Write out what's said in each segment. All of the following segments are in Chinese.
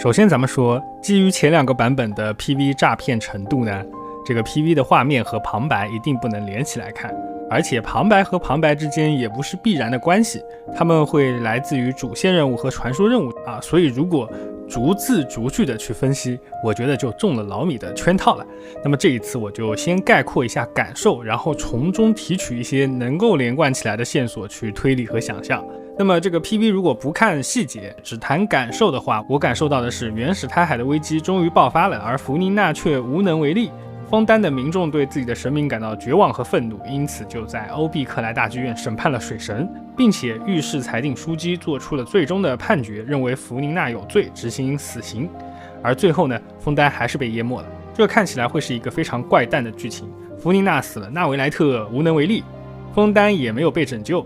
首先咱们说，基于前2个版本的 PV 诈骗程度呢，这个 PV 的画面和旁白一定不能连起来看，而且旁白和旁白之间也不是必然的关系，他们会来自于主线任务和传说任务啊，所以如果逐字逐句的去分析，我觉得就中了老米的圈套了。那么这一次我就先概括一下感受，然后从中提取一些能够连贯起来的线索去推理和想象。那么这个 PV 如果不看细节，只谈感受的话，我感受到的是原始胎海的危机终于爆发了，而弗妮娜却无能为力。枫丹的民众对自己的神明感到绝望和愤怒，因此就在欧毕克莱大剧院审判了水神，并且御史裁定书记做出了最终的判决，认为弗妮娜有罪，执行死刑。而最后呢，枫丹还是被淹没了。这看起来会是一个非常怪诞的剧情，弗妮娜死了，纳维莱特无能为力，枫丹也没有被拯救，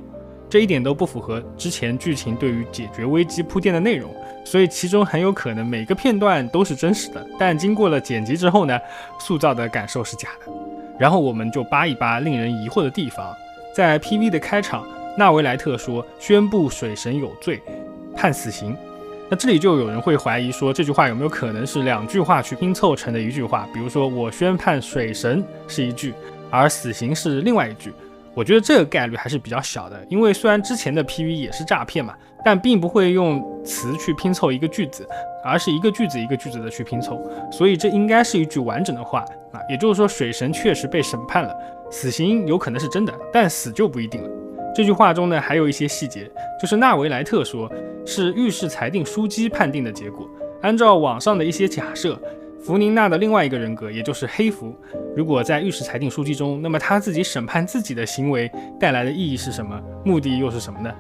这一点都不符合之前剧情对于解决危机铺垫的内容，所以其中很有可能每个片段都是真实的，但经过了剪辑之后呢，塑造的感受是假的。然后我们就扒一扒令人疑惑的地方。在 PV 的开场，纳维莱特说宣布水神有罪，判死刑。那这里就有人会怀疑说，这句话有没有可能是2句话去拼凑成的一句话，比如说我宣判水神是一句，而死刑是另外一句。我觉得这个概率还是比较小的，因为虽然之前的 PV 也是诈骗嘛，但并不会用词去拼凑一个句子，而是一个句子一个句子的去拼凑，所以这应该是一句完整的话啊。也就是说，水神确实被审判了，死刑有可能是真的，但死就不一定了。这句话中呢，还有一些细节，就是纳维莱特说是御史裁定书记判定的结果。按照网上的一些假设，弗妮娜的另外一个人格，也就是黑弗，如果在御史裁定书记中，那么他自己审判自己的行为带来的意义是什么？目的又是什么呢？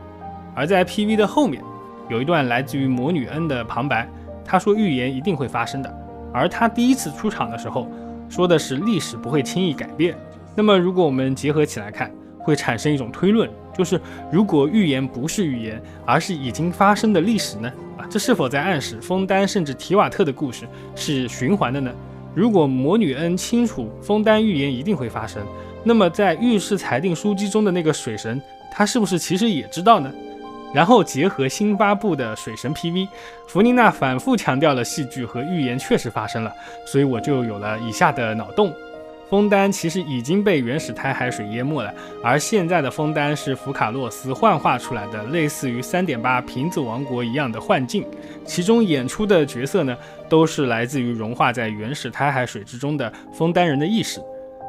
而在 PV 的后面，有一段来自于魔女恩的旁白，他说预言一定会发生的，而他第一次出场的时候说的是历史不会轻易改变。那么如果我们结合起来看，会产生一种推论，就是如果预言不是预言，而是已经发生的历史呢？这是否在暗示枫丹甚至提瓦特的故事是循环的呢？如果魔女恩清楚枫丹预言一定会发生，那么在御史裁定书记中的那个水神，他是不是其实也知道呢？然后结合新发布的水神 PV， 弗妮娜反复强调了戏剧和预言确实发生了，所以我就有了以下的脑洞。枫丹其实已经被原始胎海水淹没了，而现在的枫丹是福卡洛斯幻化出来的，类似于 3.8 瓶子王国一样的幻境，其中演出的角色呢，都是来自于融化在原始胎海水之中的枫丹人的意识。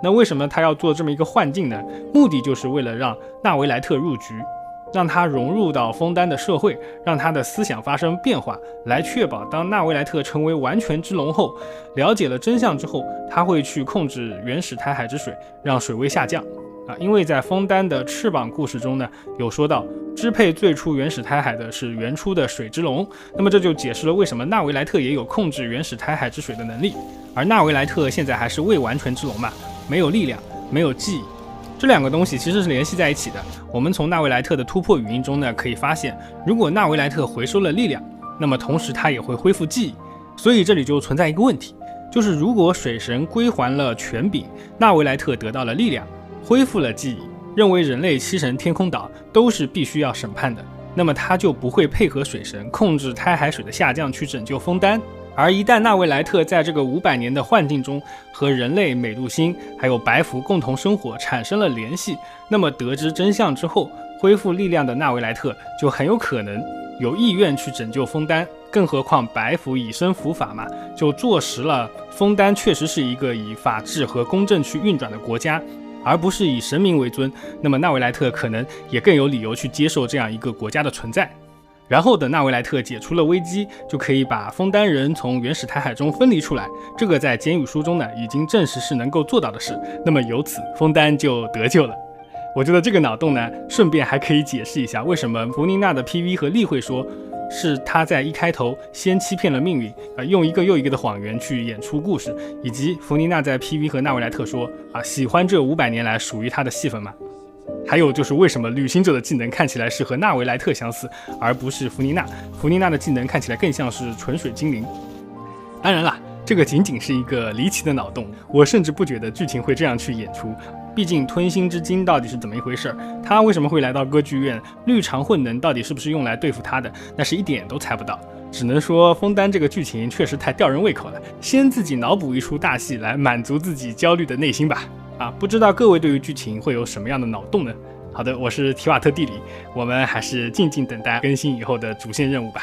那为什么他要做这么一个幻境呢？目的就是为了让纳维莱特入局，让他融入到枫丹的社会，让他的思想发生变化，来确保当纳维莱特成为完全之龙后，了解了真相之后，他会去控制原始胎海之水，让水位下降因为在枫丹的翅膀故事中呢，有说到支配最初原始胎海的是原初的水之龙，那么这就解释了为什么纳维莱特也有控制原始胎海之水的能力，而纳维莱特现在还是未完全之龙嘛，没有力量，没有记忆。这2个东西其实是联系在一起的。我们从纳维莱特的突破语音中呢，可以发现，如果纳维莱特回收了力量，那么同时他也会恢复记忆。所以这里就存在一个问题，就是如果水神归还了权柄，纳维莱特得到了力量，恢复了记忆，认为人类7神天空岛都是必须要审判的，那么他就不会配合水神控制胎海水的下降去拯救枫丹。而一旦纳维莱特在这个500年的幻境中和人类美杜星还有白福共同生活产生了联系，那么得知真相之后，恢复力量的纳维莱特就很有可能有意愿去拯救枫丹，更何况白福以身伏法嘛，就坐实了枫丹确实是一个以法治和公正去运转的国家，而不是以神明为尊，那么纳维莱特可能也更有理由去接受这样一个国家的存在。然后等纳维莱特解除了危机，就可以把枫丹人从原始胎海中分离出来，这个在简语书中呢已经证实是能够做到的事，那么由此枫丹就得救了。我觉得这个脑洞呢，顺便还可以解释一下为什么弗妮娜的 PV 和例会说是他在一开头先欺骗了命运，用一个又一个的谎言去演出故事，以及弗妮娜在 PV 和纳维莱特说喜欢这500年来属于他的戏份嘛。还有就是为什么旅行者的技能看起来是和纳维莱特相似，而不是弗妮娜？弗妮娜的技能看起来更像是纯水精灵。当然啦，这个仅仅是一个离奇的脑洞，我甚至不觉得剧情会这样去演出，毕竟吞心之金到底是怎么一回事，他为什么会来到歌剧院，绿常混能到底是不是用来对付他的，那是一点都猜不到。只能说枫丹这个剧情确实太吊人胃口了，先自己脑补一出大戏来满足自己焦虑的内心吧。不知道各位对于剧情会有什么样的脑洞呢？好的，我是提瓦特地理，我们还是静静等待更新以后的主线任务吧。